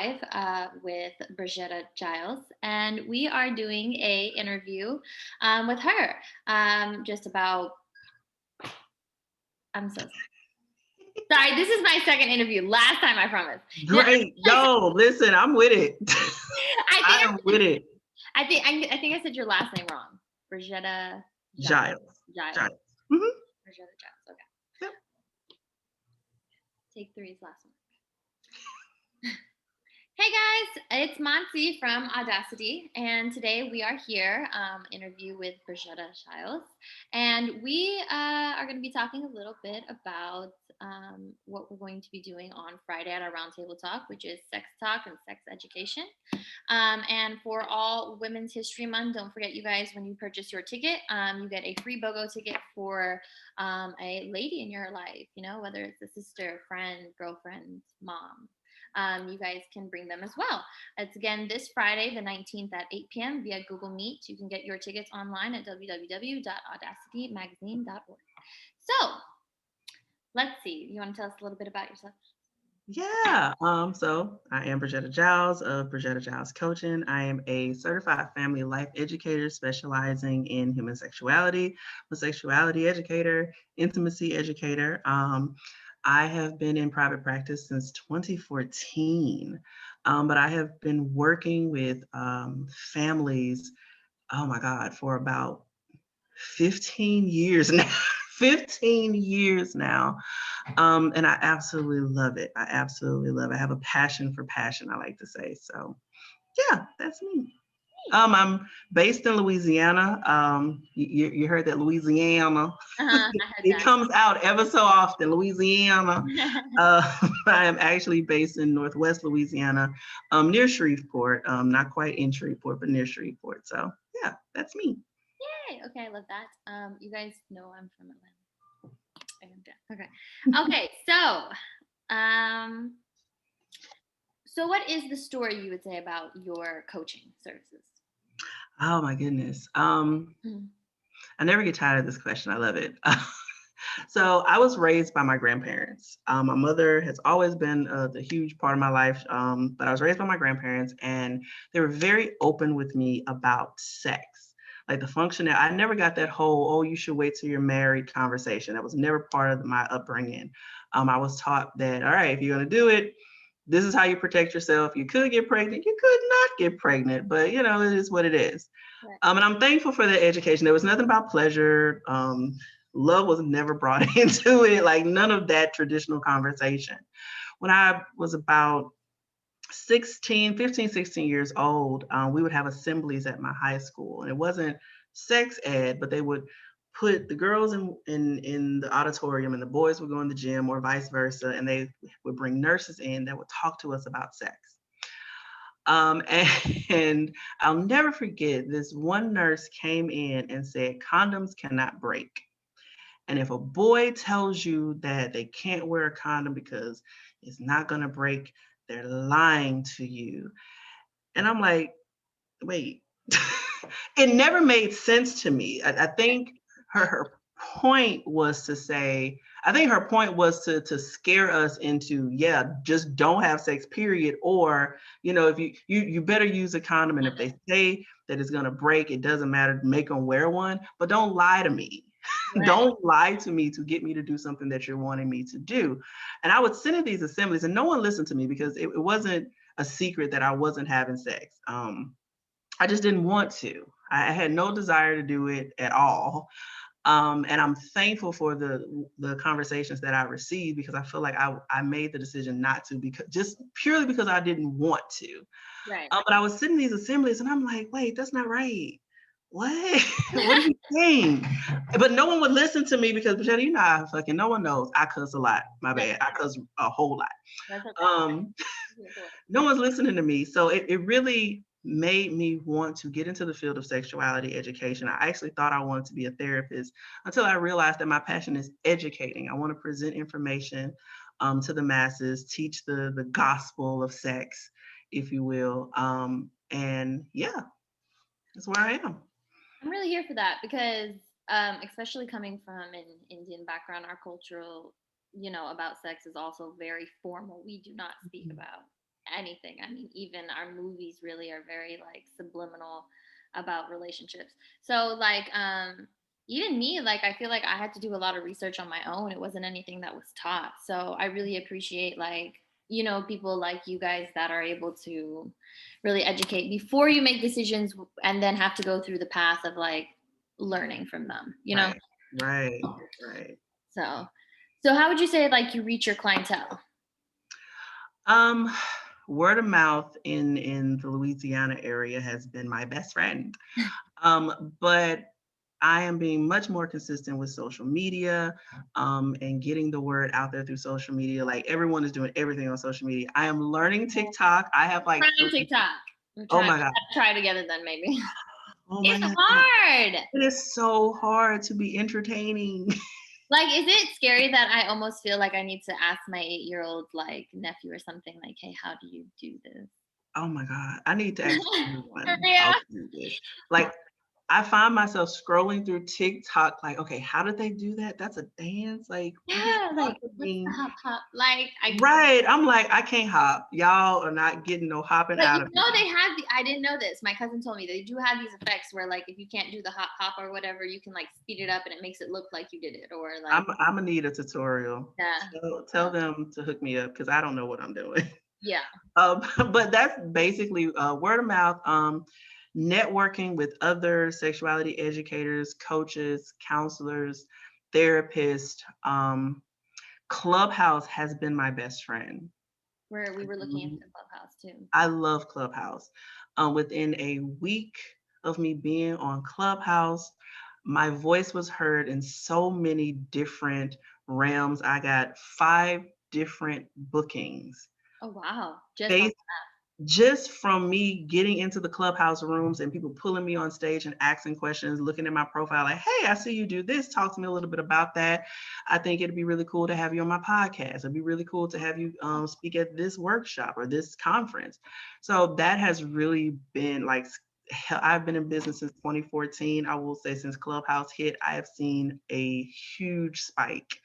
live with Bridgetta Giles, and we are doing a interview with her just about. I'm so sorry. This is my second interview. Last time, I promise. Great. No, listen, I'm with it. I am with it. I think I said your last name wrong. Bridgetta Giles. Giles. Mm-hmm. Bridgetta Giles. Okay. Yep. Take 3's last one. Hey guys, it's Monty from Audacity, and today we are here, interview with Bridgetta Giles, and we are going to be talking a little bit about what we're going to be doing on Friday at our Roundtable Talk, which is sex talk and sex education. And for all Women's History Month, don't forget, you guys, when you purchase your ticket, you get a free BOGO ticket for a lady in your life, you know, whether it's a sister, friend, girlfriend, mom. You guys can bring them as well. It's again this Friday, the 19th at 8 p.m. via Google Meet. You can get your tickets online at www.audacitymagazine.org. So let's see. You want to tell us a little bit about yourself? Yeah. So I am Bridgetta Giles of Bridgetta Giles Coaching. I am a certified family life educator specializing in human sexuality, a sexuality educator, intimacy educator. I have been in private practice since 2014, but I have been working with families, oh my God, for about 15 years now. 15 years now. And I absolutely love it. I absolutely love it. I have a passion for passion, I like to say. So yeah, that's me. I'm based in Louisiana. You heard that Louisiana. I heard It that. comes out ever so often, Louisiana. I am actually based in Northwest Louisiana, near Shreveport. Not quite in Shreveport, but near Shreveport. So yeah, that's me. Yay! Okay, I love that. You guys know I'm from Atlanta. Okay, so what is the story you would say about your coaching services? Oh my goodness. I never get tired of this question. I love it. So I was raised by my grandparents. My mother has always been the huge part of my life, but I was raised by my grandparents, and they were very open with me about sex. Like the function, I never got that whole, oh, you should wait till you're married conversation. That was never part of my upbringing. I was taught that, all right, if you're going to do it, this is how you protect yourself. You could get pregnant, you could not get pregnant, but you know, it is what it is. Right. And I'm thankful for that education. There was nothing about pleasure. Love was never brought into it, like none of that traditional conversation. When I was about 16 years old, we would have assemblies at my high school, and it wasn't sex ed, but they would put the girls in the auditorium and the boys would go in the gym, or vice versa, and they would bring nurses in that would talk to us about sex. And I'll never forget, this one nurse came in and said, condoms cannot break. And if a boy tells you that they can't wear a condom because it's not going to break, they're lying to you. And I'm like, wait, it never made sense to me. I think her point was to say, I think her point was to scare us into, yeah, just don't have sex, period. Or, you know, if you better use a condom. And if they say that it's going to break, it doesn't matter, make them wear one, but don't lie to me. Right. Don't lie to me to get me to do something that you're wanting me to do. And I would sit in these assemblies and no one listened to me because it wasn't a secret that I wasn't having sex. I just didn't want to. I had no desire to do it at all. And I'm thankful for the conversations that I received, because I feel like I made the decision not to, because just purely because I didn't want to. Right. But I was sitting in these assemblies and I'm like, wait, that's not right. What? What are you saying? But no one would listen to me because, Bridgetta, you know, no one knows. I cuss a lot. My bad. I cuss a whole lot. That's okay. No one's listening to me. So it really made me want to get into the field of sexuality education. I actually thought I wanted to be a therapist until I realized that my passion is educating. I want to present information to the masses, teach the gospel of sex, if you will. And yeah, that's where I am. I'm really here for that because especially coming from an Indian background, our cultural, you know, about sex is also very formal. We do not speak about anything. I mean, even our movies really are very like subliminal about relationships. So like even me, like I feel like I had to do a lot of research on my own. It wasn't anything that was taught. So I really appreciate like, you know, people like you guys that are able to really educate before you make decisions and then have to go through the path of like learning from them, you know? Right, right, right. So so how would you say like you reach your clientele? Um, Word of mouth in the Louisiana area has been my best friend. But I am being much more consistent with social media, and getting the word out there through social media. Like everyone is doing everything on social media. I am learning TikTok. I have like Trying TikTok. We'll oh try my God. try together then maybe. Oh my It's God. hard. It is so hard to be entertaining. Like, is it scary that I almost feel like I need to ask my 8-year-old like nephew or something like, hey, how do you do this? Oh my God. I need to ask For everyone how real? to do this. Like I find myself scrolling through TikTok, like, okay, how did they do that? That's a dance. Like, what is Yeah, like what's the happening? hop hop? Like I Right. I'm like, I can't hop. Y'all are not getting no hopping but out you of know me. they have the I didn't know this. My cousin told me they do have these effects where like if you can't do the hop hop or whatever, you can like speed it up and it makes it look like you did it or like I'm gonna need a tutorial. yeah. Tell them to hook me up because I don't know what I'm doing. Yeah. But that's basically word of mouth, networking with other sexuality educators, coaches, counselors, therapists. Clubhouse has been my best friend. Where we were looking into Clubhouse too. I love Clubhouse. Within a week of me being on Clubhouse, my voice was heard in so many different realms. I got 5 different bookings Oh wow. Just on based just from me getting into the Clubhouse rooms and people pulling me on stage and asking questions, looking at my profile like, hey, I see you do this. Talk to me a little bit about that. I think it'd be really cool to have you on my podcast. It'd be really cool to have you speak at this workshop or this conference. So that has really been like, I've been in business since 2014. I will say since Clubhouse hit, I have seen a huge spike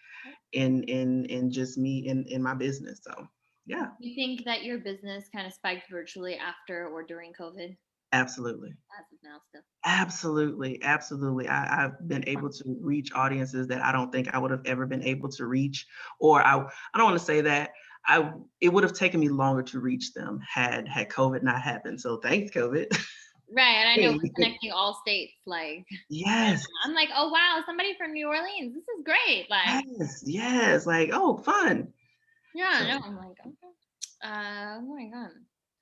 in just me in my business. So yeah, you think that your business kind of spiked virtually after or during COVID? absolutely. As of now still. Absolutely, absolutely. I've been able to reach audiences that I don't think I would have ever been able to reach, or I don't want to say that. It would have taken me longer to reach them had COVID not happened. So thanks, COVID. Right. And I know Hey, we're connecting all states. Like yes, I'm like, oh wow, somebody from New Orleans. This is great. Like, yes, yes. Like, oh, fun. yeah, So no, I'm like, okay. Oh my god.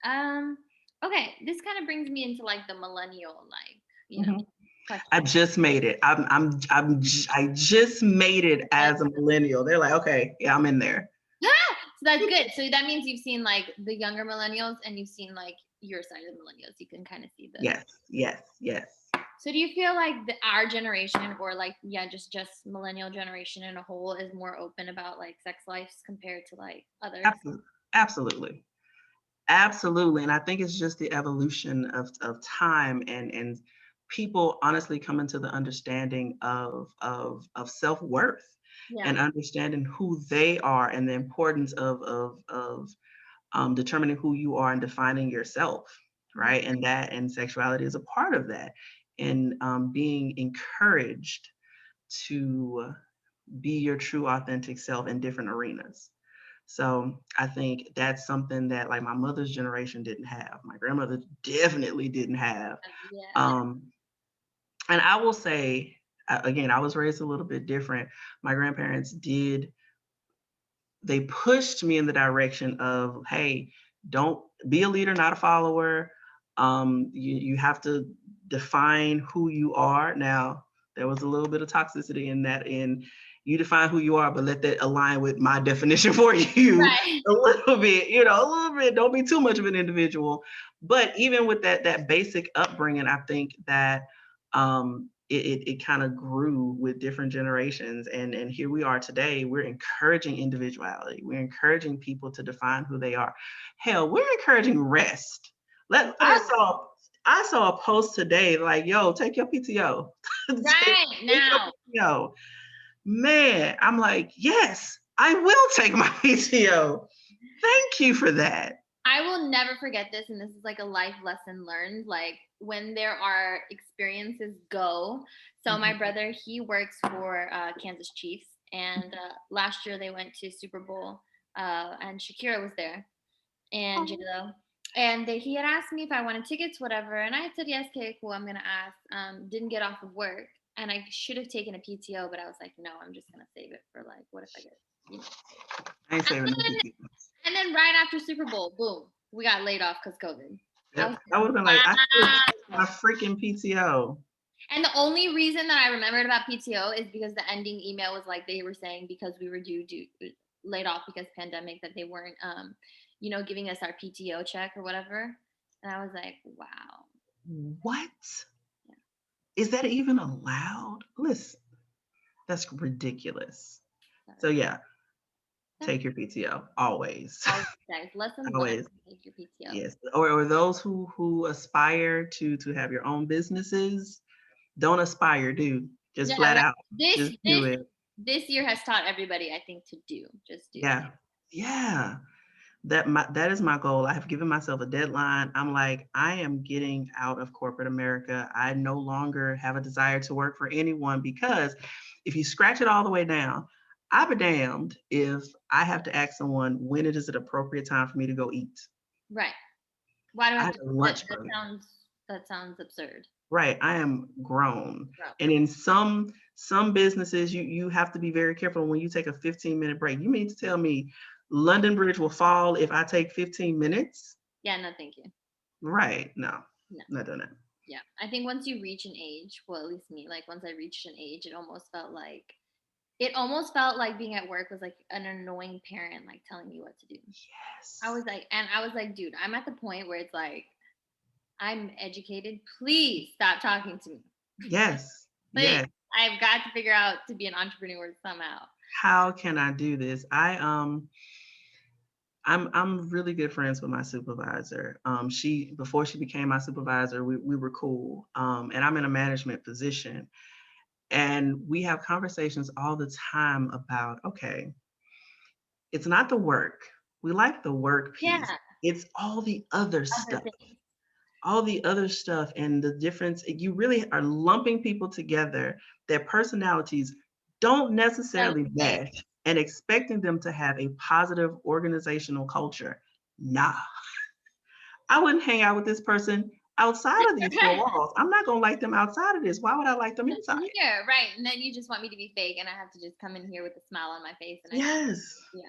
Um, okay, this kind of brings me into like the millennial, like, you know, mhm. I question. just made it. I just made it as a millennial. They're like, okay, yeah, I'm in there. So that's good. So that means you've seen like the younger millennials and you've seen like your side of the millennials. You can kind of see the Yes, yes, yes. so do you feel like our generation or like yeah, just millennial generation in a whole is more open about like sex lives compared to like others? Absolutely. Absolutely. Absolutely, and I think it's just the evolution of time and people honestly coming to the understanding of self-worth Yeah. and understanding who they are and the importance of determining who you are and defining yourself, Mhm. right? And sexuality is a part of that, and being encouraged to be your true authentic self in different arenas. So I think that's something that like my mother's generation didn't have. My grandmother definitely didn't have. Yeah. Um, and I will say, again, I was raised a little bit different. My grandparents did, they pushed me in the direction of, hey, don't be a leader, not a follower. You have to define who you are. Now, there was a little bit of toxicity in that, in you define who you are, but let that align with my definition for you Right. a little bit, a little bit. Don't be too much of an individual. But even with that basic upbringing, I think that it kind of grew with different generations. And here we are today. We're encouraging individuality. We're encouraging people to define who they are. Hell, we're encouraging rest. Let Literally. I saw a post today like, yo, take your PTO. take, Right take your now. PTO. Man, I'm like, yes, I will take my PTO. Thank you for that. I will never forget this, and this is like a life lesson learned. Like when there are experiences, go. So my Mhm. brother, he works for Kansas Chiefs, and last year they went to Super Bowl, and Shakira was there, and Oh, and he had asked me if I wanted tickets, whatever, and I had said yes, okay, cool, I'm gonna ask. Didn't get off of work, and I should have taken a PTO, but I was like, no, I'm just gonna save it for like, what if I get, you know. I ain't saving no PTO. And then right after Super Bowl, boom, we got laid off because COVID. I was Yep. I would have been like, I should have took like, my wow. freaking PTO. And the only reason that I remembered about PTO is because the ending email was like they were saying because we were due laid off because pandemic that they weren't giving us our PTO check or whatever. And I was like, wow. What? Yeah. Is that even allowed? Listen, that's ridiculous. So Sorry. yeah, Yeah. take your PTO always. Always, guys. Lesson learned. Always. Take your PTO. Yes. Or those who aspire to have your own businesses, don't aspire, do. Just Yeah, flat like out. this Just do this it. this year has taught everybody, I think, to do. Just do. Yeah. Yeah. That is my goal. I have given myself a deadline. I'm like, I am getting out of corporate America. I no longer have a desire to work for anyone because if you scratch it all the way down, I'll be damned if I have to ask someone when it is an appropriate time for me to go eat. Right. Why do I I have have to a that lunch that break. sounds absurd. Right. I am grown. Bro. And in some businesses, you have to be very careful when you take a 15-minute break. You mean to tell me London Bridge will fall if I take 15 minutes? Yeah, no, thank you. Right. No, No. not doing that. Yeah. I think once you reach an age, well, at least me, like once I reached an age, it almost felt like being at work was like an annoying parent like telling me what to do. Yes. I was like, dude, I'm at the point where it's like, I'm educated. Please stop talking to me. Yes. Please. Yes. I've got to figure out to be an entrepreneur somehow. How can I do this? I'm really good friends with my supervisor. She before she became my supervisor, we were cool. And I'm in a management position. And we have conversations all the time about, okay, it's not the work. We like the work Yeah. piece. It's Other things. all the other stuff and the difference. You really are lumping people together, their personalities don't Doesn't necessarily make match, and expecting them to have a positive organizational culture. Nah, I wouldn't hang out with this person outside of these four walls. I'm not going to like them outside of this. Why would I like them just inside? here, right? And then you just want me to be fake, and I have to just come in here with a smile on my face, and Yes. yeah,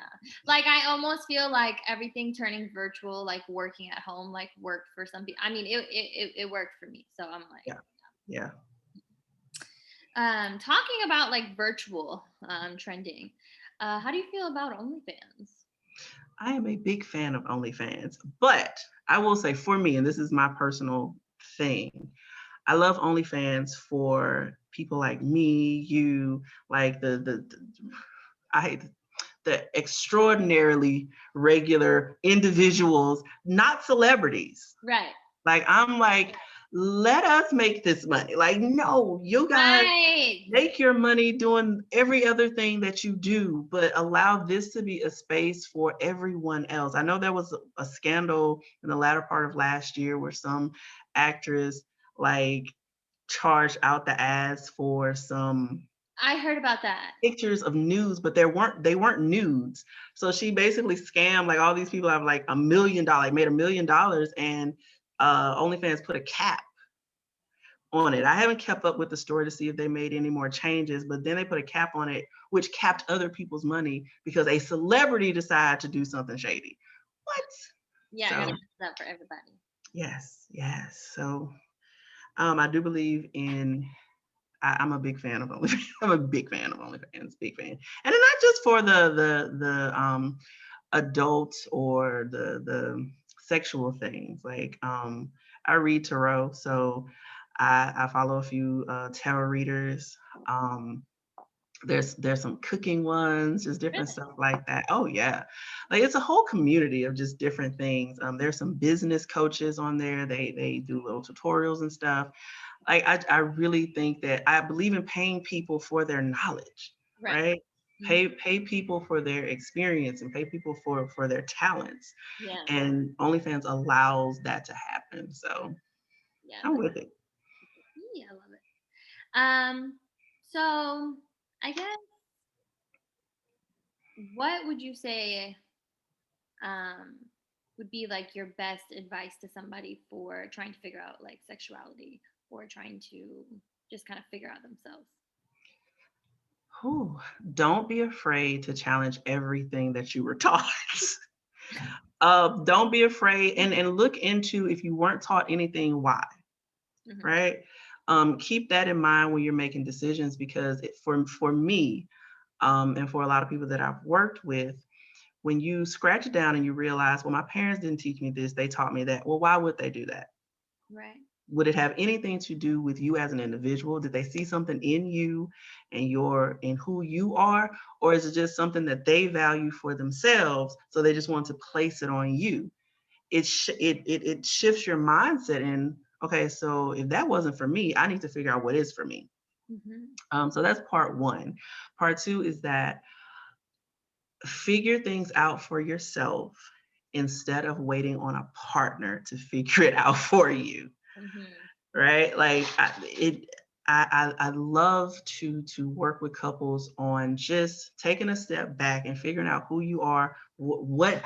like I almost feel like everything turning virtual, like working at home, like worked for some people. I mean, it worked for me, so I'm like, Yeah. Yeah. talking about like virtual trending. How do you feel about OnlyFans? I am a big fan of OnlyFans, but I will say for me, and this is my personal thing, I love OnlyFans for people like me, you, like I the extraordinarily regular individuals, not celebrities. Right, Like I'm like, let us make this money. Like, no, you guys right. make your money doing every other thing that you do, but allow this to be a space for everyone else. I know there was a scandal in the latter part of last year where some actress like charged out the ass for some I heard about that. pictures of nudes, but they weren't nudes. So she basically scammed like all these people have like $1 million, made $1 million, and OnlyFans put a cap on it. I haven't kept up with the story to see if they made any more changes, but then they put a cap on it, which capped other people's money because a celebrity decided to do something shady. What? Yeah, I gotta So mess it up for everybody. yes, yes. So I do believe in. I'm a big fan of OnlyFans. I'm a big fan of OnlyFans, big fan, and not just for the adults or the sexual things. Like I read tarot, so I follow a few tarot readers. Um, there's some cooking ones, just different Really? stuff like that. Oh yeah, like it's a whole community of just different things. There's some business coaches on there. They do little tutorials and stuff. Like I really think that I believe in paying people for their knowledge, Right. right? Mhm. Pay people for their experience and pay people for their talents. Yeah. And OnlyFans allows that to happen. So Yeah. I'm with it. Yeah, I love it. So I guess what would you say um would be like your best advice to somebody for trying to figure out like sexuality or trying to just kind of figure out themselves? Whew. Don't be afraid to challenge everything that you were taught. Don't be afraid, and look into, if you weren't taught anything, why, Hmm. right? Keep that in mind when you're making decisions, because for me, and for a lot of people that I've worked with, when you scratch it down and you realize, well, my parents didn't teach me this, they taught me that. Well, why would they do that? Right. Would it have anything to do with you as an individual? Did they see something in you and in who you are? Or is it just something that they value for themselves, so they just want to place it on you? It shifts your mindset in, okay, so if that wasn't for me, I need to figure out what is for me. Hmm. So that's part one. Part two is that figure things out for yourself instead of waiting on a partner to figure it out for you, Hmm. right? Like I love to work with couples on just taking a step back and figuring out who you are, what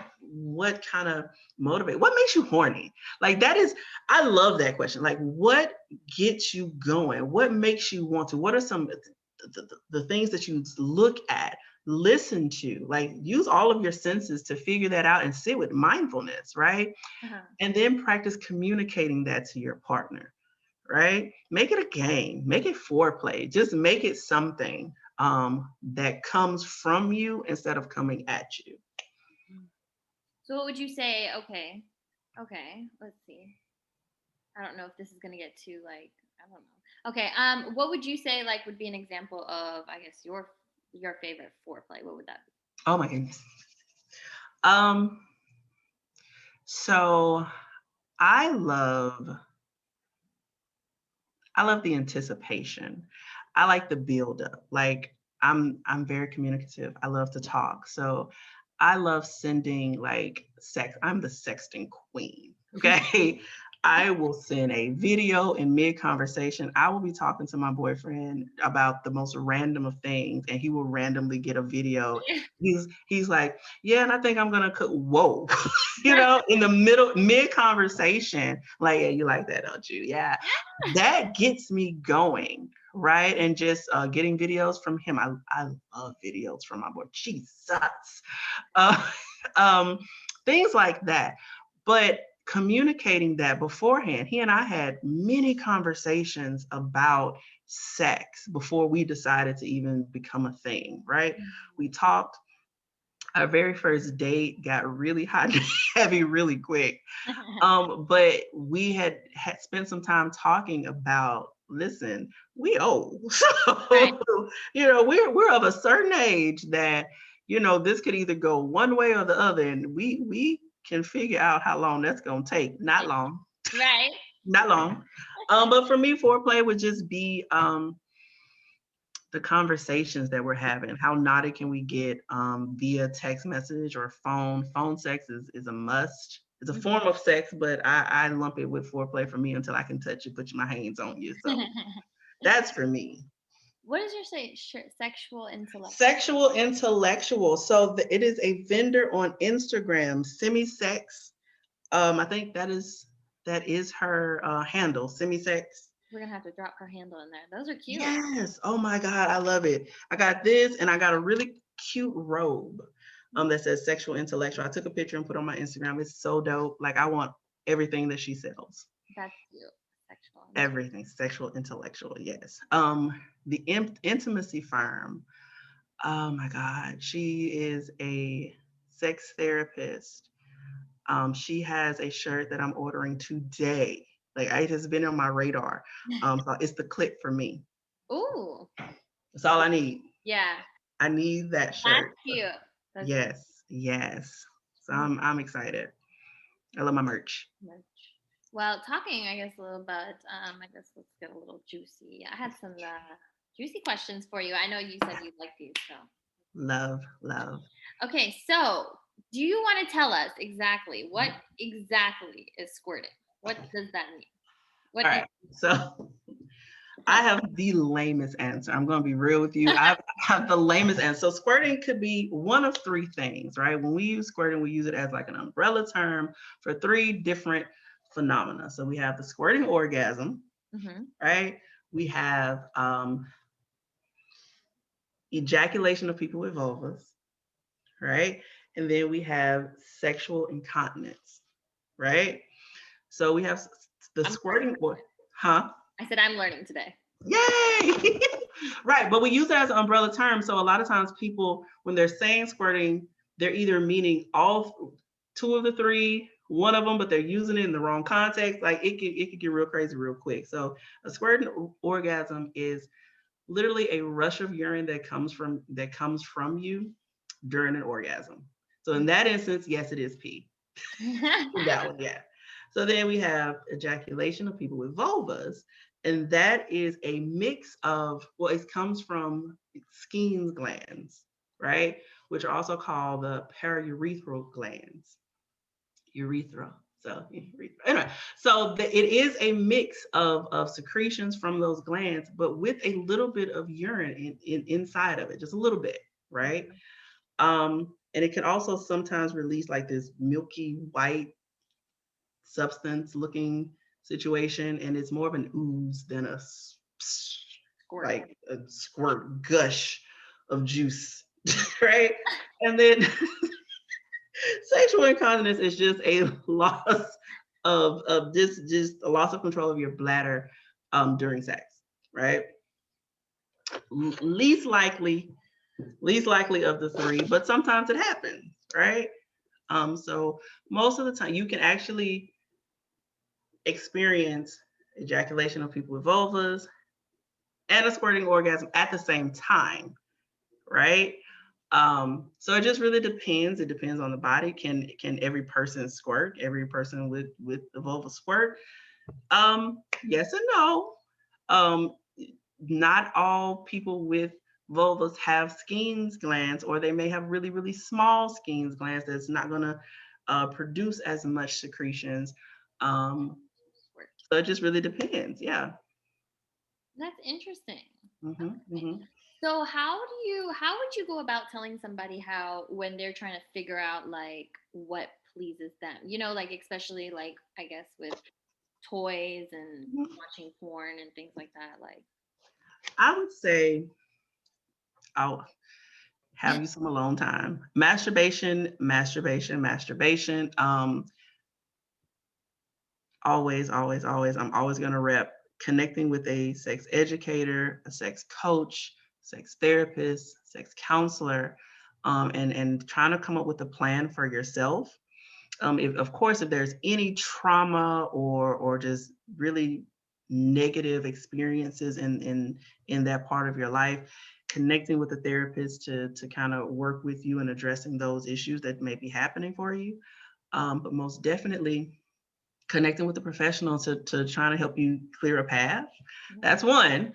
kind of what makes you horny. Like that is, I love that question. Like, what gets you going? What makes you want to? What are some the things that you look at, listen to, like use all of your senses to figure that out and sit with mindfulness, right? Uh-huh. And then practice communicating that to your partner, right? Make it a game, make it foreplay, just make it something that comes from you instead of coming at you. So what would you say? Okay. Okay. Let's see. I don't know if this is gonna get too like I don't know. Okay. What would you say like would be an example of I guess your favorite foreplay? What would that be? Oh my goodness. Um, so I love I love the anticipation. I like the build up. Like I'm very communicative. I love to talk. So I love sending like sex. I'm the sexting queen. Okay. I will send a video in mid conversation. I will be talking to my boyfriend about the most random of things, and he will randomly get a video. He's like, yeah, and I think I'm gonna cook. Whoa, in the mid conversation, like, yeah, you like that, don't you? Yeah, that gets me going, right? And just getting videos from him. I love videos from my boy. Jesus. Uh, um, things like that. But communicating that beforehand, he and I had many conversations about sex before we decided to even become a thing, right? We talked. Our very first date got really hot and heavy really quick. But we had spent some time talking about, listen, we old. Right. So, we're of a certain age that, this could either go one way or the other. And we can figure out how long that's gonna take. Not long. Right. Not long. But for me, foreplay would just be the conversations that we're having. How naughty can we get via text message or phone? Phone sex is a must. It's a form Mhm. of sex, but I lump it with foreplay for me until I can touch you, put my hands on you. So that's for me. What is your say sexual intellect? Sexual intellectual. So it is a vendor on Instagram, semi-sex. I think that is her handle, semi-sex. We're gonna have to drop her handle in there. Those are cute. Yes. Oh my God, I love it. I got this, and I got a really cute robe that says sexual intellectual. I took a picture and put on my Instagram. It's so dope. Like, I want everything that she sells. That's cute. Sexual intellect. Everything sexual intellectual. Yes. The intimacy firm. Oh my God, she is a sex therapist. She has a shirt that I'm ordering today. Like, it has been on my radar. So it's the clip for me. Ooh. That's all I need. Yeah. I need that That's shirt. cute. That's Yes, yes. So cute. I'm excited. I love my merch. Merch. Well, talking, I guess, a little bit, I guess let's get a little juicy. I have some juicy questions for you. I know you said you'd like these, so. Love, love. Okay, so do you want to tell us exactly what exactly is squirting? What does that mean? What All is right. So tell I us? have the lamest answer. I'm going to be real with you. I have the lamest answer. So squirting could be one of three things, right? When we use squirting, we use it as like an umbrella term for three different phenomena. So we have the squirting orgasm, Mhm. right? We have ejaculation of people with vulvas, right? And then we have sexual incontinence, right? So we have the I'm learning. squirting or huh? I said I'm learning today. Yay! Right, but we use it as an umbrella term. So a lot of times people, when they're saying squirting, they're either meaning all two of the three, one of them, but they're using it in the wrong context. Like it could get real crazy real quick. So a squirting orgasm is literally a rush of urine that comes from you during an orgasm. So in that instance, yes, it is pee. That one, yeah. So then we have ejaculation of people with vulvas, and that is a mix of, well, it comes from Skene's glands, right? Which are also called the paraurethral glands. Urethra. So urethra. Anyway, so it is a mix of secretions from those glands, but with a little bit of urine inside of it, just a little bit, right? And it can also sometimes release like this milky white substance looking situation, and it's more of an ooze than Squirt. like a squirt gush of juice, right? And then sexual incontinence is just a loss of this, just a loss of control of your bladder during sex, right? Least likely, least likely of the three, but sometimes it happens, right? So most of the time you can actually experience ejaculation of people with vulvas and a squirting orgasm at the same time, right? So it just really depends. It depends on the body. Can every person squirt? Every person with the vulva squirt? Yes and no. Um, Not all people with vulvas have Skene's glands, or they may have really really small Skene's glands that's not going to produce as much secretions. Um, Squirt. so it just really depends. Yeah. That's interesting. Mhm, Okay. mhm. So how would you go about telling somebody how when they're trying to figure out like what pleases them? You know, like especially like I guess with toys and Mhm. watching porn and things like that. Like I would say I'll have you some alone time. Masturbation, masturbation, masturbation. Always, always, always. I'm always gonna rep connecting with a sex educator, a sex coach, sex therapist, sex counselor, and trying to come up with a plan for yourself. If, of course, if there's any trauma or just really negative experiences in that part of your life, connecting with a therapist to kind of work with you and addressing those issues that may be happening for you. But most definitely connecting with a professional to trying to help you clear a path. That's one.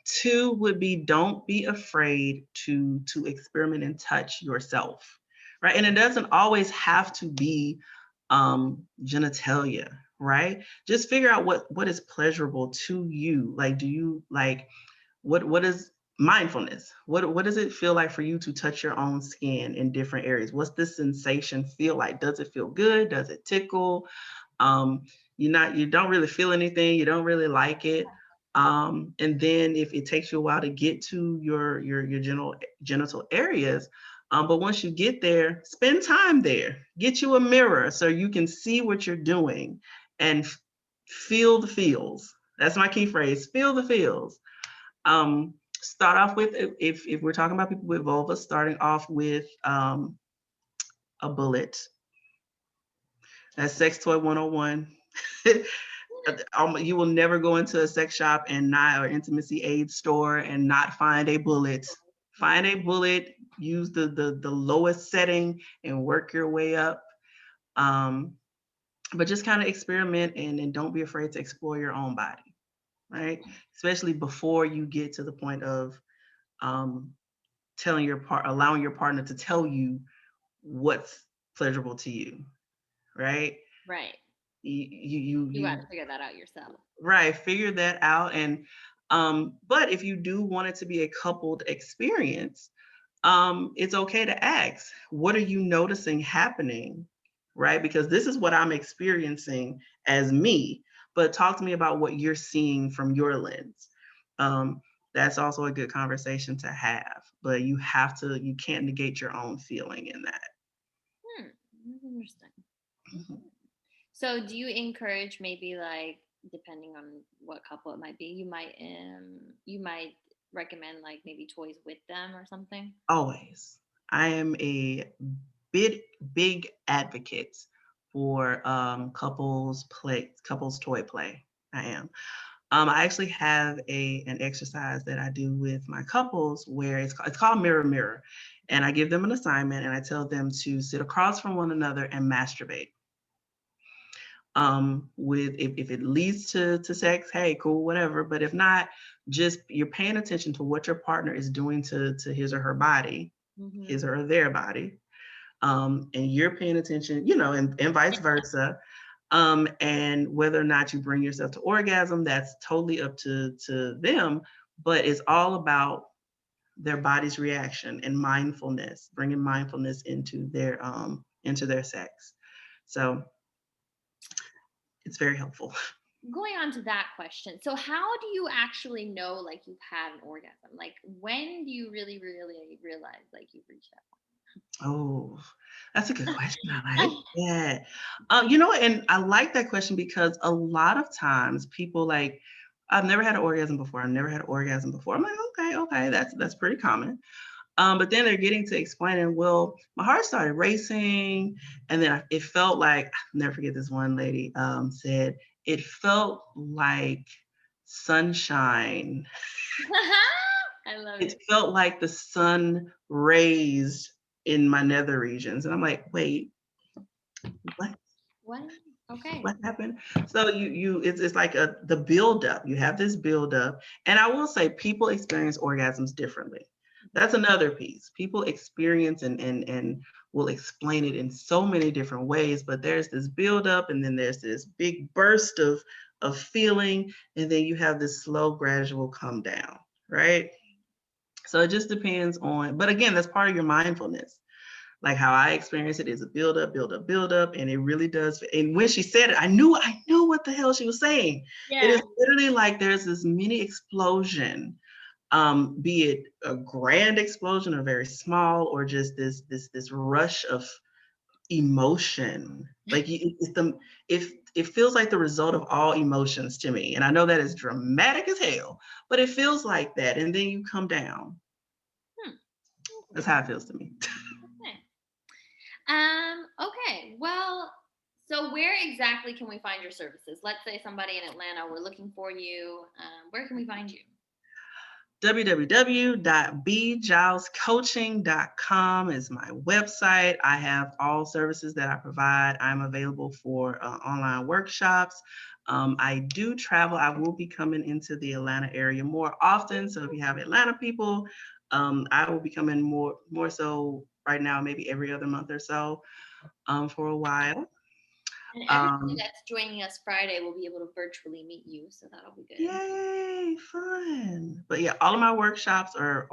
Two would be don't be afraid to experiment and touch yourself, right? And it doesn't always have to be genitalia, right? Just figure out what is pleasurable to you. Like, do you like what is mindfulness? What does it feel like for you to touch your own skin in different areas? What's this sensation feel like? Does it feel good? Does it tickle? um, you don't really feel anything, you don't really like it. And then if it takes you a while to get to your genital areas, but once you get there, spend time there, get you a mirror so you can see what you're doing and feel the feels. That's my key phrase, feel the feels. Start off with, if we're talking about people with vulva, starting off with a bullet. That's sex toy 101. You will never go into a sex shop and not, or intimacy aid store and not find a bullet. Find a bullet, use the lowest setting and work your way up. Um, but just kind of experiment and don't be afraid to explore your own body, right? Especially before you get to the point of um, allowing your partner to tell you what's pleasurable to you, right? Right. You got You to figure that out yourself. right, figure that out. And but if you do want it to be a coupled experience, it's okay to ask, what are you noticing happening? Right? Because this is what I'm experiencing as me, but talk to me about what you're seeing from your lens. Um, that's also a good conversation to have, but you can't negate your own feeling in that. Hmm. That's interesting. Mhm. So, do you encourage maybe like depending on what couple it might be, you might recommend like maybe toys with them or something? Always. I am a big, big advocate for couples toy play. I am. I actually have an exercise that I do with my couples where it's called mirror mirror, and I give them an assignment and I tell them to sit across from one another and masturbate. With if it leads to sex, hey, cool, whatever. But if not, just you're paying attention to what your partner is doing to his or her body, Mm-hmm. his or their body, and you're paying attention, and vice versa. And whether or not you bring yourself to orgasm, that's totally up to them. But it's all about their body's reaction and mindfulness, bringing mindfulness into their sex. So it's very helpful. Going on to that question. So, how do you actually know like you've had an orgasm? Like, when do you really, really realize like you've reached that Oh, that's a good question. I like point? that. And I like that question because a lot of times people like, I've never had an orgasm before. I've never had an orgasm before. I'm like, okay, that's pretty common. But then they're getting to explaining, well, my heart started racing, and then it felt like, I'll never forget this one lady said, it felt like sunshine. I love It it. felt like the sun raised in my nether regions. And I'm like, wait, what? What? Okay. What happened? So it's like the buildup. You have this buildup. And I will say people experience orgasms differently. That's another piece. People experience and will explain it in so many different ways, but there's this buildup and then there's this big burst of feeling, and then you have this slow, gradual come down, right? So it just depends on, but again, that's part of your mindfulness. Like how I experience it is a build up, build up, build up, and it really does. And when she said it, I knew what the hell she was saying. It Yeah. is literally like there's this mini explosion, be it a grand explosion or very small, or just this rush of emotion. Like it feels like the result of all emotions to me. And I know that is dramatic as hell, but it feels like that. And then you come down. Hmm. That's how it feels to me. Okay. Okay. Well, so where exactly can we find your services? Let's say somebody in Atlanta, we're looking for you. Where can we find you? www.bgilescoaching.com is my website. I have all services that I provide. I'm available for online workshops. I do travel. I will be coming into the Atlanta area more often. So if you have Atlanta people, I will be coming more so right now, maybe every other month or so for a while. And everybody Um, that's joining us Friday will be able to virtually meet you, so that'll be good. Yay, fun. But yeah, all of my workshops are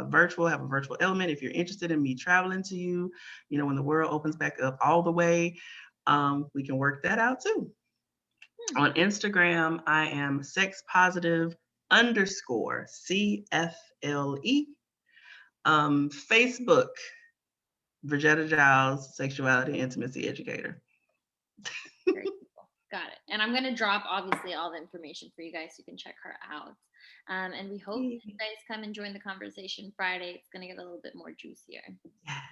virtual, have a virtual element. If you're interested in me traveling to you, when the world opens back up all the way, we can work that out too. Hmm. On Instagram, I am sex positive underscore CFLE. Facebook, Bridgetta Giles, sexuality intimacy educator. Very cool. Got it. And I'm going to drop obviously all the information for you guys so you can check her out. And we hope you guys come and join the conversation Friday. It's going to get a little bit more juicier. Yes,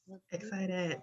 Let's do it. excited.